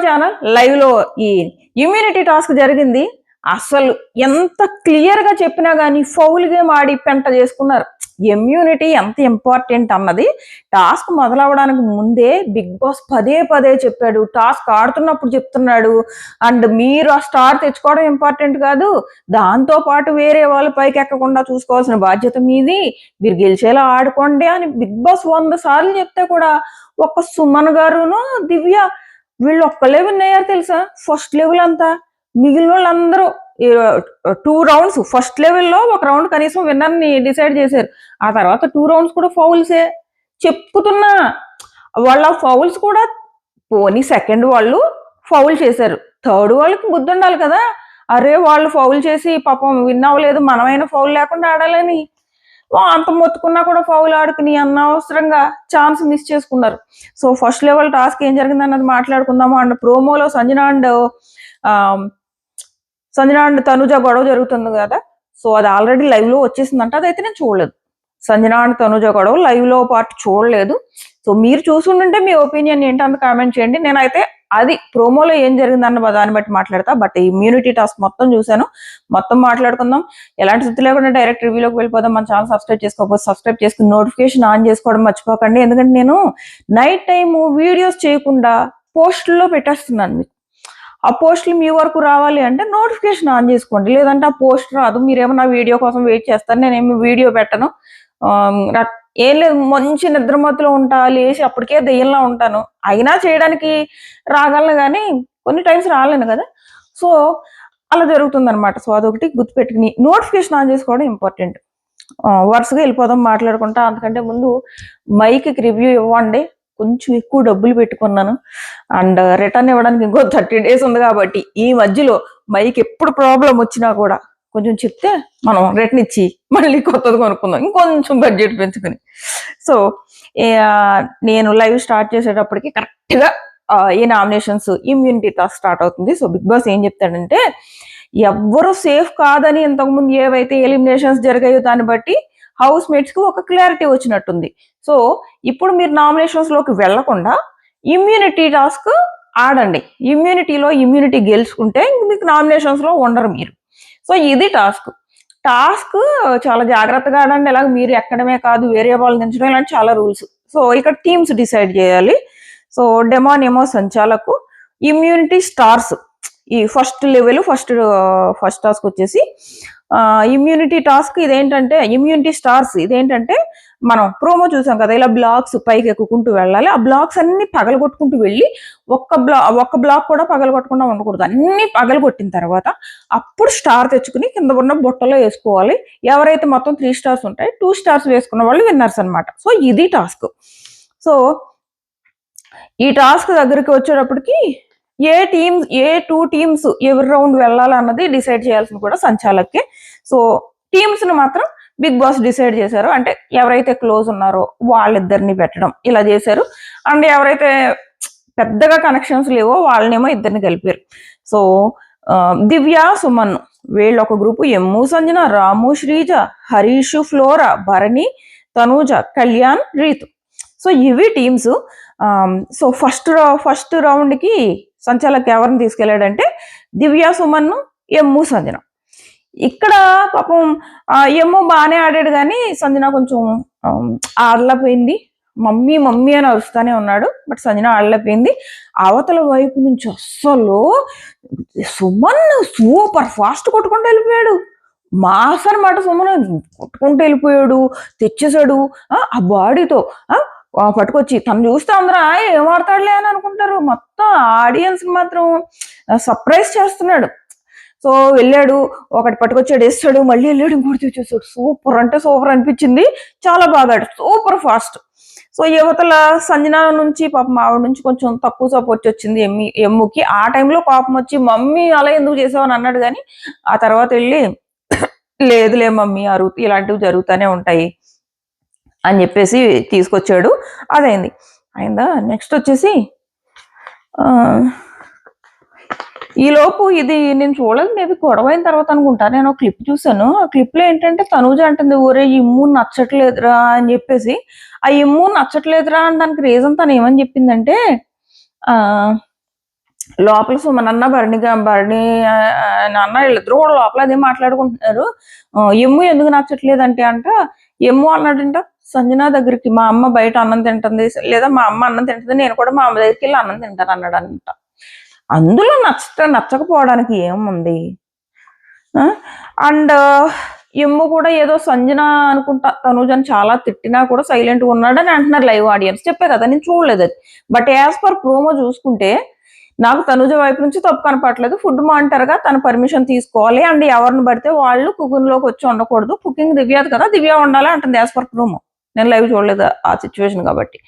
Channel live లో ఈ immunity task జరిగింది. అసలు ఎంత క్లియర్ గా చెప్పినా గానీ ఫౌల్ గేమ్ ఆడి పెంట చేసుకున్నారు. ఇమ్యూనిటీ ఎంత ఇంపార్టెంట్ అన్నది టాస్క్ మొదలవడానికి ముందే బిగ్ బాస్ పదే పదే చెప్పాడు. టాస్క్ ఆడుతున్నప్పుడు చెప్తున్నాడు. అండ్ మీరు ఆ స్టార్ తెచ్చుకోవడం ఇంపార్టెంట్ కాదు, దాంతో పాటు వేరే వాళ్ళు పైకి ఎక్కకుండా చూసుకోవాల్సిన బాధ్యత మీది, మీరు గెలిచేలా ఆడుకోండి అని బిగ్ బాస్ 100 సార్లు చెప్తే కూడా ఒక్క సుమన్ గారును దివ్య వీళ్ళు ఒక్కళ్ళే విన్ అయ్యారు తెలుసా. ఫస్ట్ లెవెల్ అంతా మిగిలిన వాళ్ళందరూ 2 రౌండ్స్ ఫస్ట్ లెవెల్లో ఒక రౌండ్ కనీసం విన్నర్ని డిసైడ్ చేశారు. ఆ తర్వాత 2 రౌండ్స్ కూడా ఫౌల్సే. చెప్పుతున్నా వాళ్ళ ఫౌల్స్ కూడా పోనీ సెకండ్ వాళ్ళు ఫౌల్ చేశారు, థర్డ్ వాళ్ళకి బుద్ధి ఉండాలి కదా. అరే వాళ్ళు ఫౌల్ చేసి పాపం విన్ అవ్వలేదు, మనమైనా ఫౌల్ లేకుండా ఆడాలని అంత మొత్తుకున్నా కూడా ఫౌల్ ఆడుకుని అనవసరంగా ఛాన్స్ మిస్ చేసుకున్నారు. సో ఫస్ట్ లెవెల్ టాస్క్ ఏం జరిగింది అన్నది మాట్లాడుకుందాము. అండ్ ప్రోమోలో సంజన అండ్ తనుజ గొడవ జరుగుతుంది కదా, సో అది ఆల్రెడీ లైవ్ లో వచ్చేసిందంట. అదైతే నేను చూడలేదు. సంజన అండ్ తనుజ గొడవ లైవ్ లో పార్ట్ చూడలేదు. సో మీరు చూసుంటే మీ ఒపీనియన్ ఏంటంత కామెంట్ చేయండి. నేనైతే అది ప్రోమోలో ఏం జరిగిందన్న దాన్ని బట్టి మాట్లాడతా. బట్ ఇమ్యూనిటీ టాస్క్ మొత్తం చూశాను, మొత్తం మాట్లాడుకుందాం. ఎలాంటి స్థితి లేకుండా డైరెక్ట్ రివ్యూలోకి వెళ్ళిపోదాం. మన ఛానల్ సబ్స్క్రైబ్ చేసుకోకపోతే సబ్స్క్రైబ్ చేసుకుని నోటిఫికేషన్ ఆన్ చేసుకోవడం మర్చిపోకండి. ఎందుకంటే నేను నైట్ టైము వీడియోస్ చేయకుండా పోస్టుల్లో పెట్టేస్తున్నాను. మీకు ఆ పోస్టులు మీ వరకు రావాలి అంటే నోటిఫికేషన్ ఆన్ చేసుకోండి, లేదంటే ఆ పోస్ట్ రాదు. మీరేమన్నా వీడియో కోసం వెయిట్ చేస్తారు, నేనేమి వీడియో పెట్టను. ఏం లేదు, మంచి నిద్రమత్తులో ఉంటా, లేచి అప్పటికే దెయ్యంలా ఉంటాను. అయినా చేయడానికి రాగలను కానీ కొన్ని టైమ్స్ రాలేను కదా. సో అలా జరుగుతుంది అనమాట. సో అదొకటి గుర్తుపెట్టుకుని నోటిఫికేషన్ ఆన్ చేసుకోవడం ఇంపార్టెంట్. వరుసగా వెళ్ళిపోదాం మాట్లాడుకుంటా. అందుకంటే ముందు మైక్కి రివ్యూ ఇవ్వండి. కొంచెం ఎక్కువ డబ్బులు పెట్టుకున్నాను అండ్ రిటర్న్ ఇవ్వడానికి ఇంకో 30 days ఉంది కాబట్టి ఈ మధ్యలో మైక్ ఎప్పుడు ప్రాబ్లం వచ్చినా కూడా కొంచెం చెప్తే మనం రిటర్న్ ఇచ్చి మళ్ళీ కొత్తది కొనుక్కుందాం, ఇంకొంచెం బడ్జెట్ పెంచుకుని. సో నేను లైవ్ స్టార్ట్ చేసేటప్పటికి కరెక్ట్గా ఈ నామినేషన్స్ ఇమ్యూనిటీ టాస్క్ స్టార్ట్ అవుతుంది. సో బిగ్ బాస్ ఏం చెప్తాడంటే ఎవ్వరూ సేఫ్ కాదని ఇంతకుముందు ఏవైతే ఎలిమినేషన్స్ జరిగాయో దాన్ని బట్టి హౌస్ మేట్స్ కి ఒక క్లారిటీ వచ్చినట్టుంది. సో ఇప్పుడు మీరు నామినేషన్స్ లోకి వెళ్లకుండా ఇమ్యూనిటీ టాస్క్ ఆడండి. ఇమ్యూనిటీ గెలుచుకుంటే మీకు నామినేషన్స్ లో ఉండరు మీరు. సో ఇది టాస్క్ చాలా జాగ్రత్తగా ఆడండి. ఎలాగ మీరు ఎక్కడమే కాదు, వేరే వాళ్ళని దించడం, ఇలాంటి చాలా రూల్స్. సో ఇక్కడ టీమ్స్ డిసైడ్ చేయాలి. సో డెమాన్ ఏమో సంచాలకు, ఇమ్యూనిటీ స్టార్స్ ఈ ఫస్ట్ లెవెల్ ఫస్ట్ టాస్క్ వచ్చేసి ఇమ్యూనిటీ స్టార్స్ ఇదేంటంటే మనం ప్రోమో చూసాం కదా, ఇలా బ్లాక్స్ పైకి ఎక్కుకుంటూ వెళ్ళాలి. ఆ బ్లాక్స్ అన్ని పగలగొట్టుకుంటూ వెళ్ళి ఒక్క బ్లాక్ కూడా పగలగొట్టకుండా ఉండకూడదు. అన్ని పగలగొట్టిన తర్వాత అప్పుడు స్టార్ తెచ్చుకుని కింద ఉన్న బుట్టలో వేసుకోవాలి. ఎవరైతే మొత్తం 3 stars ఉంటాయి, 2 stars వేసుకున్న వాళ్ళు విన్నర్స్ అనమాట. సో ఇది టాస్క్. సో ఈ టాస్క్ దగ్గరికి వచ్చేటప్పటికి ఏ 2 టీమ్స్ ఎవరి రౌండ్ వెళ్ళాలన్నది డిసైడ్ చేయాల్సింది కూడా సంచాలకే. సో టీమ్స్ ని మాత్రం బిగ్ బాస్ డిసైడ్ చేశారు. అంటే ఎవరైతే క్లోజ్ ఉన్నారో వాళ్ళిద్దరిని పెట్టడం ఇలా చేశారు. అండ్ ఎవరైతే పెద్దగా కనెక్షన్స్ లేవో వాళ్ళనేమో ఇద్దరిని కలిపారు. సో దివ్య, సుమన్ వీళ్ళు ఒక గ్రూపు, ఎమ్ము, సంజన, రాము, శ్రీజ, హరీష్, ఫ్లోరా, భరణి, తనూజ, కళ్యాణ్, రీతు. సో ఇవి టీమ్స్. సో ఫస్ట్ రౌండ్ కి సంచాలక్ ఎవరిని తీసుకెళ్లాడంటే దివ్య, సుమన్, ఎమ్ము, సంజన. ఇక్కడ పాపం ఎమ్ము బాగానే ఆడాడు కానీ సంజన కొంచెం ఆడలేకపోయింది. మమ్మీ మమ్మీ అని అరుస్తానే ఉన్నాడు, బట్ సంజన ఆడలేకపోయింది. అవతల వైపు నుంచి అస్సలు సుమన్ సూపర్ ఫాస్ట్ కొట్టుకుంటూ వెళ్ళిపోయాడు. మాస్ అనమాట. సుమన్ కొట్టుకుంటూ వెళ్ళిపోయాడు, తెచ్చేసాడు. ఆ బాడీతో పట్టుకొచ్చి తను చూస్తే అందరూ ఏం ఆడతాడులే అని అనుకుంటారు. మొత్తం ఆడియన్స్ మాత్రం సర్ప్రైజ్ చేస్తున్నాడు. సో వెళ్ళాడు, ఒకటి పట్టుకొచ్చాడు, వేస్తాడు, మళ్ళీ వెళ్ళాడు, ఇంకోటి తెచ్చేస్తాడు. సూపర్ అంటే సూపర్ అనిపించింది. చాలా బాగా సూపర్ ఫాస్ట్. సో యువతల సంజన నుంచి పాపం ఆవిడ నుంచి కొంచెం తక్కువ సపోర్ట్ వచ్చింది ఎమ్ముకి. ఆ టైంలో పాపం వచ్చి మమ్మీ అలా ఎందుకు చేసావని అన్నాడు. కానీ ఆ తర్వాత వెళ్ళి లేదులే మమ్మీ, ఇలాంటివి జరుగుతూనే ఉంటాయి అని చెప్పేసి తీసుకొచ్చాడు. అయిందా. నెక్స్ట్ వచ్చేసి ఈలోపు ఇది నేను చూడలేదు, మేబీ గొడవ అయిన తర్వాత అనుకుంటా. నేను ఒక క్లిప్ చూసాను. ఆ క్లిప్ లో ఏంటంటే తనూజ అంటుంది, ఊరే ఇమ్ము నచ్చట్లేదురా అని చెప్పేసి. ఆ ఇమ్ము నచ్చట్లేదురా అని దానికి రీజన్ తను ఏమని చెప్పిందంటే లోపల సుమనన్న భరణి నాన్న వీళ్ళిద్దరూ కూడా లోపల అదే మాట్లాడుకుంటున్నారు. ఎమ్ము ఎందుకు నచ్చట్లేదంటే అంట, ఎమ్ము అన్నాడంట సంజన దగ్గరికి, మా అమ్మ బయట అన్నం తింటుంది, లేదా మా అమ్మ అన్నం తింటుంది, నేను కూడా మా అమ్మ దగ్గరికి వెళ్ళి అన్నం తింటాను అన్నాడంట. అందులో నచ్చకపోవడానికి ఏముంది? అండ్ ఎమ్ము కూడా ఏదో సంజన అనుకుంటా తనుజని చాలా తిట్టినా కూడా సైలెంట్గా ఉన్నాడని అంటున్నారు లైవ్ ఆడియన్స్. చెప్పే కదా, నేను చూడలేదు అది. బట్ యాజ్ పర్ ప్రోమో చూసుకుంటే నాకు తనుజ వైపు నుంచి తప్పు కనపడలేదు. ఫుడ్ మానిటర్గా తన పర్మిషన్ తీసుకోవాలి, అండ్ ఎవరిని పడితే వాళ్ళు కుకింగ్ లోకి వచ్చి ఉండకూడదు. కుకింగ్ దివ్యాది కదా, దివ్య ఉండాలి అంటుంది యాజ్ పర్ ప్రోమో. నేను లైవ్ చూడలేదు ఆ సిచ్యువేషన్ కాబట్టి.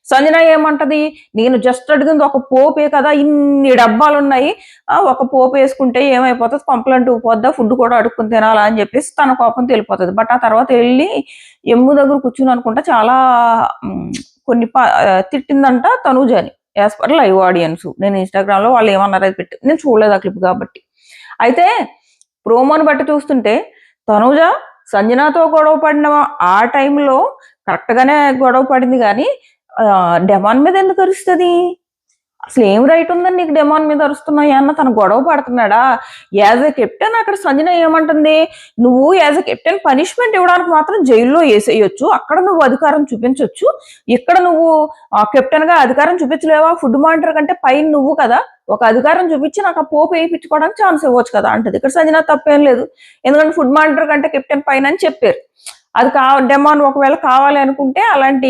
సంజన ఏమంటది, నేను జస్ట్ అడిగింది ఒక పోపే కదా, ఇన్ని డబ్బాలు ఉన్నాయి, ఒక పోపు వేసుకుంటే ఏమైపోతుంది, కంప్లైంట్ పోద్దా, ఫుడ్ కూడా అడుక్కుని తినాలా అని చెప్పేసి తన కోపం తెలిపోతుంది. బట్ ఆ తర్వాత వెళ్ళి ఎమ్ము దగ్గర కూర్చుని అనుకుంటా చాలా కొన్ని తిట్టిందంట తనుజని యాజ్ పర్ లైవ్ ఆడియన్స్. నేను ఇన్స్టాగ్రామ్ లో వాళ్ళు ఏమన్నారు అది పెట్టి నేను చూడలేదు ఆ క్లిప్ కాబట్టి. అయితే ప్రోమోని బట్టి చూస్తుంటే తనుజ సంజనాతో గొడవ పడిన ఆ టైంలో కరెక్ట్ గానే గొడవ పడింది, కానీ డెమాన్ మీద ఎందుకు అరుస్తుంది? అసలు ఏం రైట్ ఉందని నీకు డెమాన్ మీద అరుస్తున్నాయి అన్న, తను గొడవ పడుతున్నాడా? యాజ్ ఎ కెప్టెన్ అక్కడ సంజన ఏమంటుంది, నువ్వు యాజ్ ఎ కెప్టెన్ పనిష్మెంట్ ఇవ్వడానికి మాత్రం జైల్లో వేసేయొచ్చు, అక్కడ నువ్వు అధికారం చూపించవచ్చు, ఇక్కడ నువ్వు కెప్టెన్ గా అధికారం చూపించలేవా? ఫుడ్ మానిటర్ కంటే పైన నువ్వు కదా, ఒక అధికారం చూపించి నాకు ఆ పోపు వేయించుకోవడానికి ఛాన్స్ ఇవ్వచ్చు కదా అంటది. ఇక్కడ సంజన తప్పేం లేదు, ఎందుకంటే ఫుడ్ మానిటర్ కంటే కెప్టెన్ పైన అని చెప్పారు. అది డెమాన్ ఒకవేళ కావాలి అనుకుంటే అలాంటి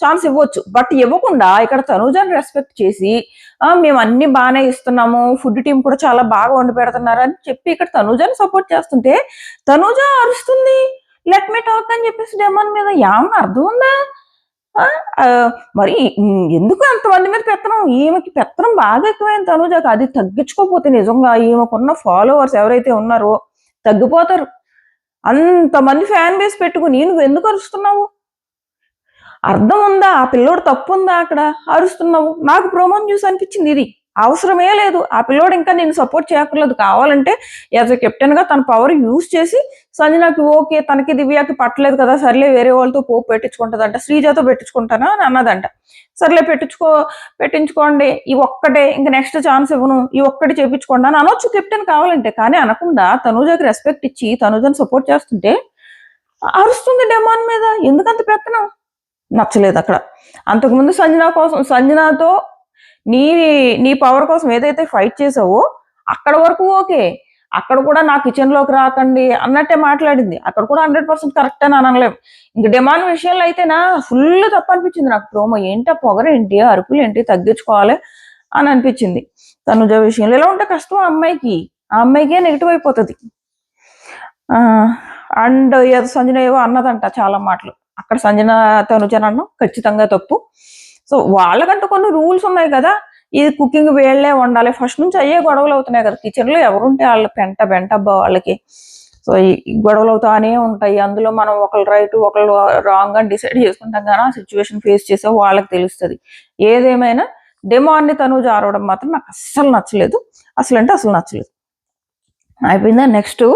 ఛాన్స్ ఇవ్వచ్చు. బట్ ఇవ్వకుండా ఇక్కడ తనుజని రెస్పెక్ట్ చేసి మేము అన్ని బాగానే ఇస్తున్నాము, ఫుడ్ టీం కూడా చాలా బాగా వండి పెడుతున్నారు అని చెప్పి ఇక్కడ తనుజని సపోర్ట్ చేస్తుంటే తనుజ అరుస్తుంది లెట్ మీ టాక్ అని చెప్పేసి డెమాన్ మీద. ఏమన్నా అర్థం ఉందా? మరి ఎందుకు అంతమంది మీద పెత్తనం? ఈమెకి పెత్తనం బాగా ఎక్కువైంది తనుజకి. అది తగ్గించుకోకపోతే నిజంగా ఈమెకున్న ఫాలోవర్స్ ఎవరైతే ఉన్నారో తగ్గిపోతారు. అంతమంది ఫ్యాన్ బేస్ పెట్టుకుని నువ్వు ఎందుకు అరుస్తున్నావు? అర్థం ఉందా? ఆ పిల్లోడు తప్పు ఉందా అక్కడ అరుస్తున్నావు? నాకు ప్రోమోని చూసి అనిపించింది ఇది అవసరమే లేదు. ఆ పిల్లోడు ఇంకా నేను సపోర్ట్ చేయక్కర్లేదు. కావాలంటే యాజ్ ఎ కెప్టెన్ గా తన పవర్ యూజ్ చేసి సంజనాకి ఓకే, తనకి దివ్యాకి పట్టలేదు కదా, సర్లే వేరే వాళ్ళతో పోపు పెట్టించుకుంటుందంట, శ్రీజాతో పెట్టించుకుంటానా అని అన్నదంట. సర్లే పెట్టించుకోండి, ఈ ఒక్కటే, ఇంకా నెక్స్ట్ ఛాన్స్ ఇవ్వను, ఈ ఒక్కటి చేపించుకోండి అని అనొచ్చు కెప్టెన్ కావాలంటే. కానీ అనకుండా తనుజకి రెస్పెక్ట్ ఇచ్చి తనుజని సపోర్ట్ చేస్తుంటే అరుస్తుంది డెమాన్ మీద. ఎందుకంత పెత్తనం? నచ్చలేదు అక్కడ. అంతకుముందు సంజనాతో నీ పవర్ కోసం ఏదైతే ఫైట్ చేసావో అక్కడ వరకు ఓకే, అక్కడ కూడా నా కిచెన్ లోకి రాకండి అన్నట్టే మాట్లాడింది. అక్కడ కూడా 100% కరెక్ట్ అని అనలేము. ఇంక డిమాండ్ విషయంలో అయితేనా ఫుల్ తప్పు అనిపించింది నాకు ప్రోమో. ఏంటి ఆ పొగరేంటి, అరుపులు ఏంటి, తగ్గించుకోవాలి అని అనిపించింది. తనుజ విషయంలో ఇలా ఉంటే కష్టం ఆ అమ్మాయికే నెగిటివ్ అయిపోతుంది. అండ్ సంజన ఏవో అన్నదంట చాలా మాటలు. అక్కడ సంజన తనుజనన్ను ఖచ్చితంగా తప్పు. సో వాళ్ళకంటూ కొన్ని రూల్స్ ఉన్నాయి కదా, ఇది కుకింగ్ వేళ్లే వండాలి, ఫస్ట్ నుంచి అయ్యే గొడవలు అవుతున్నాయి కదా కిచెన్ లో. ఎవరుంటే వాళ్ళు పెంట అబ్బా వాళ్ళకి. సో ఈ గొడవలు అవుతానే ఉంటాయి. అందులో మనం ఒకళ్ళు రైట్ ఒకళ్ళు రాంగ్ అని డిసైడ్ చేసుకుంటాం, కానీ ఆ సిచ్యువేషన్ ఫేస్ చేసే వాళ్ళకి తెలుస్తుంది. ఏదేమైనా డెమాన్ని తనుజ ఆరవడం మాత్రం నాకు అస్సలు నచ్చలేదు. అసలు నచ్చలేదు. అయిపోయిందా? నెక్స్ట్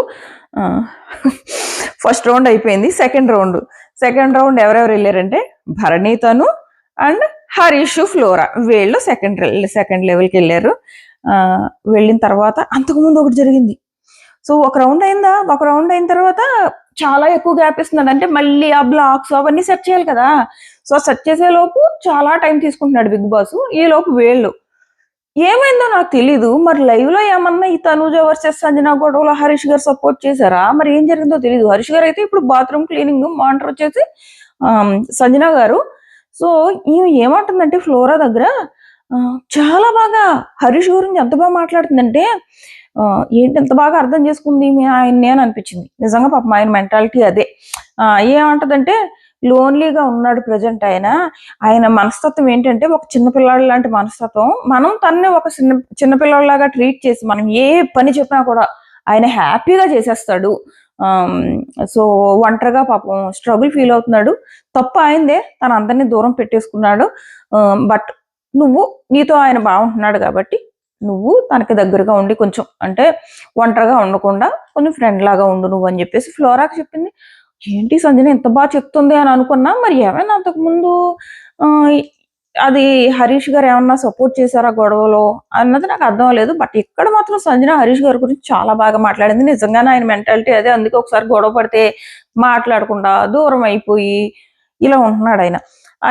ఫస్ట్ రౌండ్ అయిపోయింది. సెకండ్ రౌండ్ ఎవరెవరు వెళ్ళారంటే భరణి, తను అండ్ హరీష్, ఫ్లోరా వీళ్ళు సెకండ్ లెవెల్కి వెళ్ళారు. వెళ్ళిన తర్వాత అంతకుముందు ఒకటి జరిగింది. సో ఒక రౌండ్ అయిన తర్వాత చాలా ఎక్కువ గ్యాప్ ఇస్తున్నాడు. అంటే మళ్ళీ ఆ బ్లాక్స్ అవన్నీ సెట్ చేయాలి కదా. సో సెట్ చేసే లోపు చాలా టైం తీసుకుంటున్నాడు బిగ్ బాస్. ఈ లోపు వీళ్ళు ఏమైందో నాకు తెలీదు. మరి లైవ్ లో ఏమన్నా ఈ తనుజ వర్సెస్ సంజన గొడవలో హరీష్ గారు సపోర్ట్ చేశారా? మరి ఏం జరిగిందో తెలీదు. హరీష్ గారు అయితే ఇప్పుడు బాత్రూమ్ క్లీనింగ్ మానిటర్ వచ్చేసి సంజన గారు. సో ఈమె ఏమంటుందంటే ఫ్లోరా దగ్గర చాలా బాగా హరీష్ గురించి ఎంత బాగా మాట్లాడుతుందంటే ఏంటి ఎంత బాగా అర్థం చేసుకుంది ఆయన్ని అని అనిపించింది. నిజంగా పాపం ఆయన మెంటాలిటీ అదే. ఏమంటదంటే లోన్లీగా ఉన్నాడు ప్రజెంట్ ఆయన మనస్తత్వం ఏంటంటే ఒక చిన్నపిల్లాడు లాంటి మనస్తత్వం. మనం తన్నే ఒక చిన్నపిల్లాడిలాగా ట్రీట్ చేసి మనం ఏ పని చెప్పినా కూడా ఆయన హ్యాపీగా చేసేస్తాడు. సో ఒంటరిగా పాపం స్ట్రగుల్ ఫీల్ అవుతున్నాడు. తప్పు అయిందే, తను అందరినీ దూరం పెట్టేసుకున్నాడు. బట్ నువ్వు నీతో ఆయన బాగుంటున్నాడు కాబట్టి నువ్వు తనకి దగ్గరగా ఉండి కొంచెం అంటే ఒంటరిగా ఉండకుండా కొంచెం ఫ్రెండ్ లాగా ఉండు నువ్వు అని చెప్పేసి ఫ్లోరాకి చెప్పింది. ఏంటి సంజన ఎంత బాగా చెప్తుంది అని అనుకున్నా. మరి ఏమైనా అంతకుముందు అది హరీష్ గారు ఏమన్నా సపోర్ట్ చేశారా గొడవలో అన్నది నాకు అర్థం లేదు. బట్ ఇక్కడ మాత్రం సంజన హరీష్ గారి గురించి చాలా బాగా మాట్లాడింది. నిజంగానే ఆయన మెంటాలిటీ అదే. అందుకే ఒకసారి గొడవ పడితే మాట్లాడకుండా దూరం అయిపోయి ఇలా ఉంటున్నాడు ఆయన.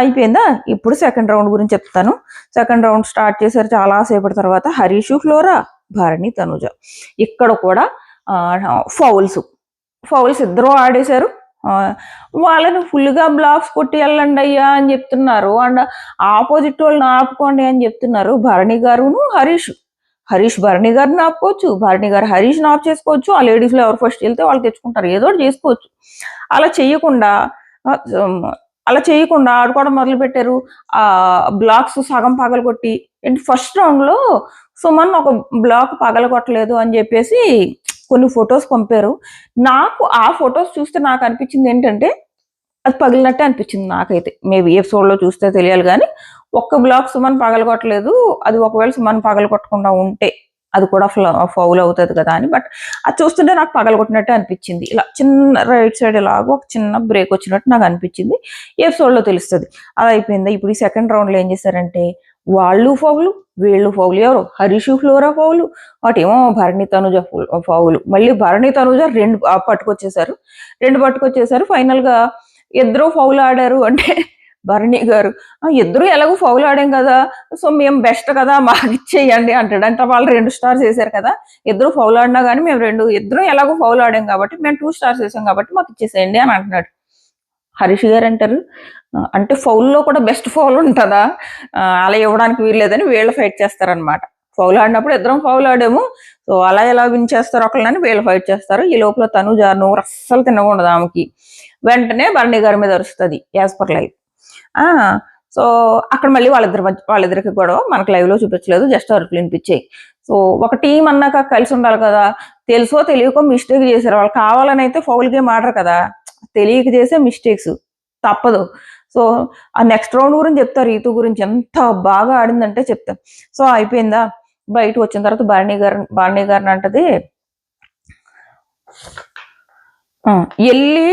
అయిపోయిందా? ఇప్పుడు సెకండ్ రౌండ్ గురించి చెప్తాను. సెకండ్ రౌండ్ స్టార్ట్ చేశారు చాలా సేపటి తర్వాత. హరీష్, ఫ్లోరా, భరణి, తనుజ. ఇక్కడ కూడా ఫౌల్స్ ఇద్దరు ఆడేశారు. వాళ్ళని ఫుల్గా బ్లాక్స్ కొట్టి వెళ్ళండి అయ్యా అని చెప్తున్నారు. అండ్ ఆపోజిట్ వాళ్ళని ఆపుకోండి అని చెప్తున్నారు భరణి గారును హరీష్ భరణి గారిని ఆపుకోవచ్చు, భరణి గారు హరీష్ని ఆఫ్ చేసుకోవచ్చు. ఆ లేడీస్లో ఎవరు ఫస్ట్ వెళ్తే వాళ్ళు తెచ్చుకుంటారు, ఏదో ఒకటి చేసుకోవచ్చు. అలా చేయకుండా ఆడుకోవడం మొదలు పెట్టారు. ఆ బ్లాక్స్ సగం పగలు కొట్టి, ఫస్ట్ రౌండ్ లో సుమన్ ఒక బ్లాక్ పగలగొట్టలేదు అని చెప్పేసి కొన్ని ఫొటోస్ పంపారు. నాకు ఆ ఫొటోస్ చూస్తే నాకు అనిపించింది ఏంటంటే అది పగిలినట్టే అనిపించింది నాకైతే. మేబీ ఎపిసోడ్ లో చూస్తే తెలియాలి కానీ ఒక్క బ్లాక్ సుమన్ పగలగొట్టలేదు. అది ఒకవేళ సుమన్ పగలగొట్టకుండా ఉంటే అది కూడా ఫౌల్ అవుతుంది కదా అని. బట్ అది చూస్తుంటే నాకు పగలగొట్టినట్టే అనిపించింది. ఇలా చిన్న రైట్ సైడ్ ఇలాగో ఒక చిన్న బ్రేక్ వచ్చినట్టు నాకు అనిపించింది. ఎపిసోడ్ లో తెలుస్తుంది. అది అయిపోయింది. ఇప్పుడు ఈ సెకండ్ రౌండ్ లో ఏం చేశారంటే వాళ్ళు ఫౌలు, వీళ్ళు ఫౌలు. ఎవరు? హరీష్, ఫ్లోరా ఫౌలు, వాటేమో భరణి, తనుజ ఫౌలు. మళ్ళీ భరణి, తనుజ రెండు పట్టుకొచ్చేసారు. ఫైనల్ గా ఇద్దరు ఫౌల్ ఆడారు. అంటే భరణి గారు ఇద్దరు ఎలాగో ఫౌల్ ఆడాం కదా, సో మేము బెస్ట్ కదా మాకు ఇచ్చేయండి అంటాడు. అంటే వాళ్ళు 2 స్టార్స్ వేసారు కదా, ఇద్దరు ఫౌల్ ఆడినా కానీ మేము ఇద్దరు ఎలాగో ఫౌల్ ఆడాం కాబట్టి మేము 2 స్టార్స్ వేసాం కాబట్టి మాకు ఇచ్చేసేయండి అని అంటున్నాడు. హరీష్ గారు అంటారు అంటే ఫౌల్లో కూడా బెస్ట్ ఫౌల్ ఉంటుందా, అలా ఇవ్వడానికి వీల్లేదని వీళ్ళు ఫైట్ చేస్తారనమాట. ఫౌల్ ఆడినప్పుడు ఇద్దరం ఫౌల్ ఆడాము, సో అలా ఎలా విన్ చేస్తారు ఒకళ్ళని వీళ్ళు ఫైట్ చేస్తారు. ఈ లోపల తనుజ నోరు అస్సలు తినకూడదు ఆమెకి. వెంటనే భరణి గారి మీద అరుస్తుంది యాజ్ పర్ లైవ్. సో అక్కడ మళ్ళీ వాళ్ళిద్దరికి గొడవ. మనకు లైవ్ లో చూపించలేదు, జస్ట్ అరుపులు వినిపించాయి. సో ఒక టీం అన్నాక కలిసి ఉండాలి కదా, తెలుసో తెలియకో మిస్టేక్ చేశారు. వాళ్ళు కావాలని అయితే ఫౌల్ గేమ్ ఆడరు కదా, తెలియక చేసే మిస్టేక్స్ తప్పదు. సో ఆ నెక్స్ట్ రౌండ్ గురించి చెప్తారు. రీతు గురించి ఎంత బాగా ఆడిందంటే చెప్తాం. సో అయిపోయిందా, బయట వచ్చిన తర్వాత భరణి గారిని అంటది వెళ్ళి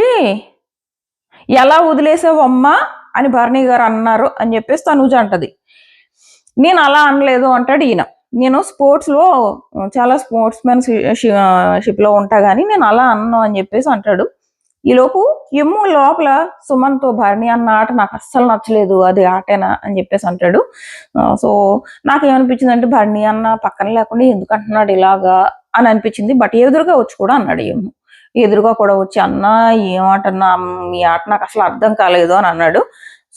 ఎలా వదిలేసావమ్మా అని భరణి గారు అన్నారు అని చెప్పేసి తనుజ అంటది. నేను అలా అనలేదు అంటాడు ఈయన. నేను స్పోర్ట్స్ లో చాలా స్పోర్ట్స్ మ్యాన్ షిప్ లో ఉంటా గానీ నేను అలా అన్నాను అని చెప్పేసి అంటాడు. ఈలోపు ఎమ్ము లోపల సుమన్తో భరణి అన్న ఆట నాకు అస్సలు నచ్చలేదు, అది ఆటేనా అని చెప్పేసి అంటాడు. సో నాకేమనిపించింది అంటే భరణి అన్న పక్కన లేకుండా ఎందుకు అంటున్నాడు ఇలాగా అని అనిపించింది. బట్ ఎదురుగా వచ్చి కూడా అన్నాడు ఎమ్ము, ఎదురుగా కూడా వచ్చి అన్న ఏమాటన్నా మీ ఆట నాకు అసలు అర్థం కాలేదు అని అన్నాడు.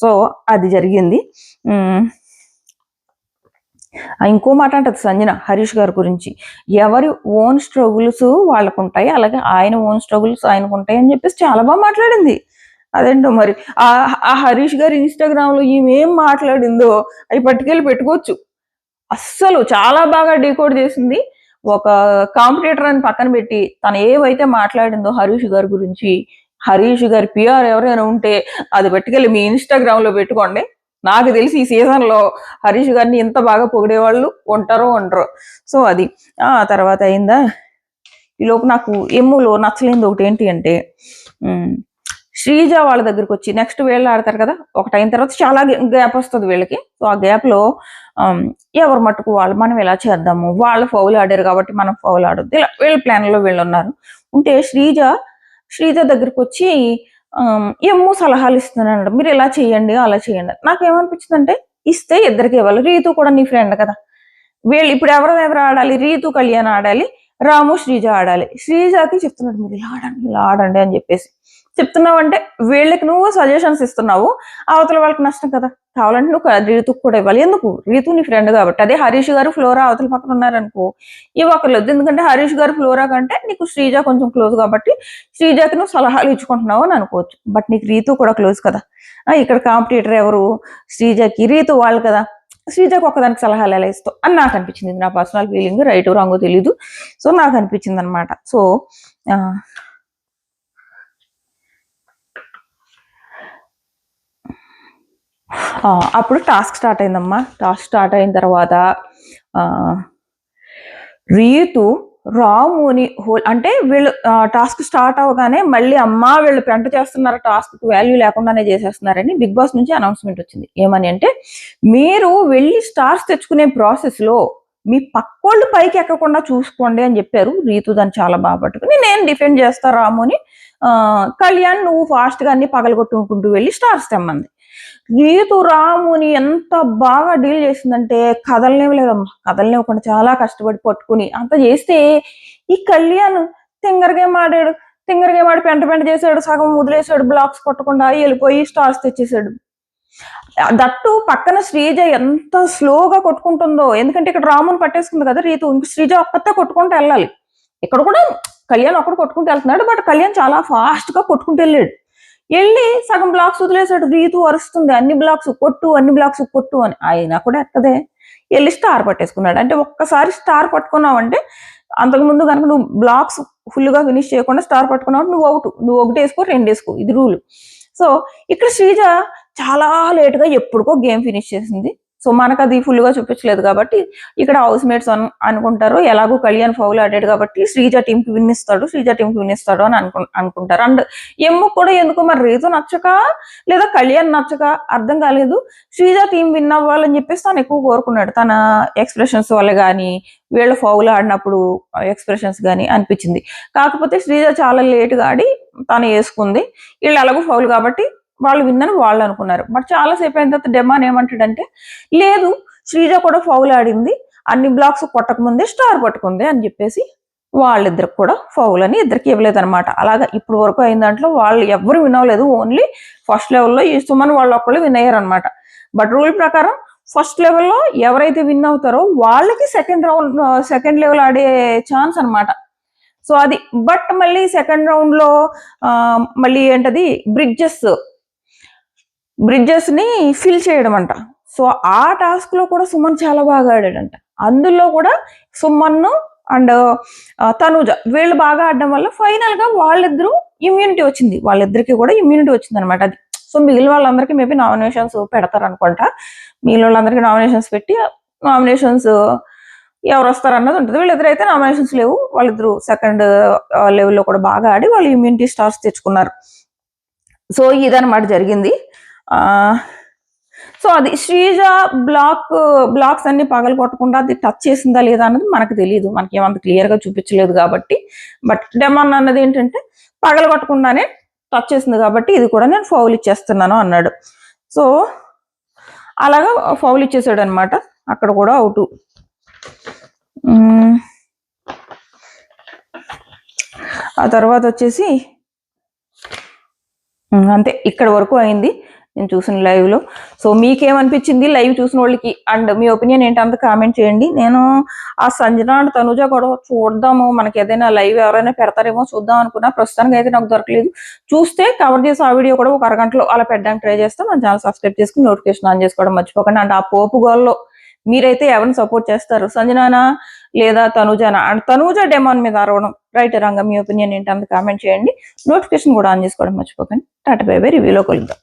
సో అది జరిగింది. ఇంకో మాట అంటది సంజన హరీష్ గారి గురించి, ఎవరి ఓన్ స్ట్రగుల్స్ వాళ్ళకు ఉంటాయి, అలాగే ఆయన ఓన్ స్ట్రగుల్స్ ఆయనకు ఉంటాయి అని చెప్పేసి చాలా బాగా మాట్లాడింది. అదేంటో మరి ఆ హరీష్ గారి ఇన్స్టాగ్రామ్ లో ఈమెం మాట్లాడిందో అవి పట్టుకెళ్ళి పెట్టుకోవచ్చు. అస్సలు చాలా బాగా డీకోడ్ చేసింది. ఒక కాంపిటేటర్ అని పక్కన పెట్టి తను ఏవైతే మాట్లాడిందో హరీష్ గారి గురించి, హరీష్ గారి పిఆర్ ఎవరైనా ఉంటే అది పట్టుకెళ్ళి మీ ఇన్స్టాగ్రామ్ లో పెట్టుకోండి. నాకు తెలిసి ఈ సీజన్ లో హరీష్ గారిని ఎంత బాగా పొగిడేవాళ్ళు ఉంటారో ఉండరు. సో అది తర్వాత అయిందా. ఈ లోపు నాకు ఎమ్ములో నచ్చలేంది ఒకటి ఏంటి అంటే శ్రీజ వాళ్ళ దగ్గరికి వచ్చి నెక్స్ట్ వీళ్ళు ఆడతారు కదా, ఒకటి అయిన తర్వాత చాలా గ్యాప్ వస్తుంది వీళ్ళకి. సో ఆ గ్యాప్ లో ఎవరు మట్టుకు వాళ్ళు మనం ఎలా చేద్దాము, వాళ్ళు ఫౌల్ ఆడారు కాబట్టి మనం ఫౌల్ ఆడొద్దు, ఇలా వీళ్ళ ప్లాన్ లో వీళ్ళు ఉన్నారు. ఉంటే శ్రీజ దగ్గరికి వచ్చి ఎమ్ము సలహాలు ఇస్తున్నాడు, మీరు ఇలా చేయండి అలా చేయండి. నాకేమనిపించింది అంటే ఇస్తే ఇద్దరికి ఇవ్వాలి. రీతు కూడా నీ ఫ్రెండ్ కదా, వీళ్ళు ఇప్పుడు ఎవరు ఆడాలి, రీతు కళ్యాణ్ ఆడాలి, రాము శ్రీజ ఆడాలి. శ్రీజకి చెప్తున్నాడు మీరు ఇలా ఆడండి అని చెప్పేసి చెప్తున్నావు. అంటే వీళ్ళకి నువ్వు సజెషన్స్ ఇస్తున్నావు, అవతల వాళ్ళకి నష్టం కదా. కావాలంటే నువ్వు రీతుకు కూడా ఇవ్వాలి. ఎందుకు? రీతు నీ ఫ్రెండ్ కాబట్టి. అదే హరీష్ గారు ఫ్లోరా అవతల పక్కన ఉన్నారనుకో ఇవ్వక్కర్లేదు. ఎందుకంటే హరీష్ గారు ఫ్లోరా కంటే నీకు శ్రీజ కొంచెం క్లోజ్ కాబట్టి శ్రీజకి నువ్వు సలహాలు ఇచ్చుకుంటున్నావు అని అనుకోవచ్చు. బట్ నీకు రీతు కూడా క్లోజ్ కదా. ఇక్కడ కాంపిటీటర్ ఎవరు? శ్రీజకి, రీతు వాళ్ళు కదా. శ్రీజకి ఒక్కదానికి సలహాలు ఎలా ఇస్తావు అని నాకు అనిపించింది. నా పర్సనల్ ఫీలింగ్, రైట్ రాంగో తెలీదు. సో నాకు అనిపించింది అనమాట. సో అప్పుడు టాస్క్ స్టార్ట్ అయిందమ్మా. టాస్క్ స్టార్ట్ అయిన తర్వాత రీతు రాముని అంటే వీళ్ళు టాస్క్ స్టార్ట్ అవగానే మళ్ళీ అమ్మా వీళ్ళు పెంట చేస్తున్నారు, టాస్క్ వాల్యూ లేకుండానే చేసేస్తున్నారని బిగ్ బాస్ నుంచి అనౌన్స్మెంట్ వచ్చింది. ఏమని అంటే, మీరు వెళ్ళి స్టార్స్ తెచ్చుకునే ప్రాసెస్ లో మీ పక్కోళ్ళు పైకి ఎక్కకుండా చూసుకోండి అని చెప్పారు. రీతు దాన్ని చాలా బాగా పట్టుకుని నేను డిఫెండ్ చేస్తా రాముని, కళ్యాణ్ నువ్వు ఫాస్ట్ గా అన్ని పగలగొట్టుకుంటూ వెళ్ళి స్టార్స్ తెమ్మంది. రీతు రాముని ఎంత బాగా డీల్ చేసిందంటే కదలనివ్వలేదమ్మా, కదలనివ్వకుండా చాలా కష్టపడి పట్టుకుని అంత చేస్తే ఈ కళ్యాణ్ తింగరగేం ఆడాడు, తింగరగేం ఆడి పెంట చేశాడు, సగం వదిలేసాడు, బ్లాక్స్ కొట్టకుండా వెళ్ళిపోయి స్టార్స్ తెచ్చేసాడు. దట్టు పక్కన శ్రీజ ఎంత స్లోగా కొట్టుకుంటుందో, ఎందుకంటే ఇక్కడ రాముని పట్టేసుకుంది కదా రీతు, ఇంక శ్రీజ ఒక్కతే కొట్టుకుంటూ వెళ్ళాలి. ఇక్కడ కూడా కళ్యాణ్ ఒక్కడు కొట్టుకుంటూ వెళ్తున్నాడు, బట్ కళ్యాణ్ చాలా ఫాస్ట్ గా కొట్టుకుంటూ వెళ్ళి సగం బ్లాక్స్ వదిలేసాడు. రీతు అరుస్తుంది అన్ని బ్లాక్స్ కొట్టు, అన్ని బ్లాక్స్ కొట్టు అని. అయినా కూడా ఎక్కదే వెళ్ళి స్టార్ పట్టేసుకున్నాడు. అంటే ఒక్కసారి స్టార్ పట్టుకున్నావంటే, అంతకుముందు కనుక నువ్వు బ్లాక్స్ ఫుల్ గా ఫినిష్ చేయకుండా స్టార్ పట్టుకున్నావు నువ్వు ఒకటి వేసుకో, 2 వేసుకో, ఇది రూల్. సో ఇక్కడ శ్రీజ చాలా లేట్ గా ఎప్పుడుకో గేమ్ ఫినిష్ చేసింది. సో మనకు అది ఫుల్ గా చూపించలేదు కాబట్టి ఇక్కడ హౌస్ మేట్స్ అనుకుంటారు, ఎలాగో కళ్యాణ్ ఫౌల్ ఆడాడు కాబట్టి శ్రీజ టీం కి విన్ ఇస్తాడు అని అనుకుంటారు. అండ్ ఎమ్ము కూడా ఎందుకో మరి రీతు నచ్చక లేదా కళ్యాణ్ నచ్చక అర్థం కాలేదు, శ్రీజ టీం విన్ అవ్వాలని చెప్పేసి తను ఎక్కువ కోరుకున్నాడు. తన ఎక్స్ప్రెషన్స్ వల్ల కానీ వీళ్ళ ఫౌల్ ఆడినప్పుడు ఎక్స్ప్రెషన్స్ కానీ అనిపించింది. కాకపోతే శ్రీజ చాలా లేట్ గా ఆడి తను వేసుకుంది, వీళ్ళు ఎలాగో ఫౌల్ కాబట్టి వాళ్ళు విన్నని వాళ్ళు అనుకున్నారు. బట్ చాలాసేపు అయిన తర్వాత డెమాన్ ఏమంటాడంటే, లేదు శ్రీజ కూడా ఫౌల్ ఆడింది, అన్ని బ్లాక్స్ కొట్టకముందే స్టార్ పట్టుకుంది అని చెప్పేసి వాళ్ళిద్దరికి కూడా ఫౌల్ అని ఇద్దరికి ఇవ్వలేదు అనమాట. అలాగా ఇప్పుడు వరకు అయిన దాంట్లో వాళ్ళు ఎవరు విన్ అవ్వలేదు, ఓన్లీ ఫస్ట్ లెవెల్లో ఈ సుమన్ వాళ్ళు ఒక్కళ్ళు విన్ అయ్యారు అనమాట. బట్ రూల్ ప్రకారం ఫస్ట్ లెవెల్లో ఎవరైతే విన్ అవుతారో వాళ్ళకి సెకండ్ లెవెల్ ఆడే ఛాన్స్ అనమాట. సో అది. బట్ మళ్ళీ సెకండ్ రౌండ్ లో మళ్ళీ ఏంటది బ్రిడ్జెస్ ని ఫిల్ చేయడం అంట. సో ఆ టాస్క్ లో కూడా సుమన్ చాలా బాగా ఆడాడంట. అందులో కూడా సుమన్ అండ్ తనూజ వీళ్ళు బాగా ఆడడం వల్ల ఫైనల్ గా వాళ్ళిద్దరూ వాళ్ళిద్దరికి కూడా ఇమ్యూనిటీ వచ్చింది అనమాట. అది. సో మిగిలిన వాళ్ళందరికీ మేబీ నామినేషన్స్ పెడతారు అనుకుంటా. మిగిలిన వాళ్ళందరికీ నామినేషన్స్ పెట్టి నామినేషన్స్ ఎవరు వస్తారు అన్నది ఉంటుంది. వీళ్ళిద్దరైతే నామినేషన్స్ లేవు, వాళ్ళిద్దరు సెకండ్ లెవెల్లో కూడా బాగా ఆడి వాళ్ళు ఇమ్యూనిటీ స్టార్స్ తెచ్చుకున్నారు. సో ఇదన్నమాట జరిగింది. సో అది శ్రీజ బ్లాక్స్ అన్ని పగలు కొట్టకుండా అది టచ్ చేసిందా లేదా అన్నది మనకు తెలియదు, మనకి ఏమంత క్లియర్ గా చూపించలేదు కాబట్టి. బట్ డెమాన్ అన్నది ఏంటంటే పగలు కొట్టకుండానే టచ్ చేసింది కాబట్టి ఇది కూడా నేను ఫౌల్ ఇచ్చేస్తున్నాను అన్నాడు. సో అలాగా ఫౌల్ ఇచ్చేసాడు అనమాట. అక్కడ కూడా అవుట్. ఆ తర్వాత వచ్చేసి అంతే, ఇక్కడ వరకు అయింది నేను చూసిన లైవ్ లో. సో మీకేమనిపించింది లైవ్ చూసిన వాళ్ళకి, అండ్ మీ ఒపీనియన్ ఏంటంత కామెంట్ చేయండి. నేను ఆ సంజన అండ్ తనుజ కూడా చూద్దాము, మనకి ఏదైనా లైవ్ ఎవరైనా పెడతారేమో చూద్దాం అనుకున్నా. ప్రస్తుతానికి అయితే నాకు దొరకలేదు. చూస్తే కవర్ చేసి ఆ వీడియో కూడా ఒక అరగంటలో అలా పెట్టడానికి ట్రై చేస్తాం. మన ఛానల్ సబ్స్క్రైబ్ చేసుకుని నోటిఫికేషన్ ఆన్ చేసుకోవడం మర్చిపోకండి. అండ్ ఆ పోపు గోల్లో మీరైతే ఎవరిని సపోర్ట్ చేస్తారు, సంజనానా లేదా తనుజానా? అండ్ తనుజ డెమాన్ మీద అరవడం రైట్ రంగా మీ ఒపీనియన్ ఏంటంత కామెంట్ చేయండి. నోటిఫికేషన్ కూడా ఆన్ చేసుకోవడం మర్చిపోకండి. టాటా బై బై, రివ్యూలో కలుద్దాం.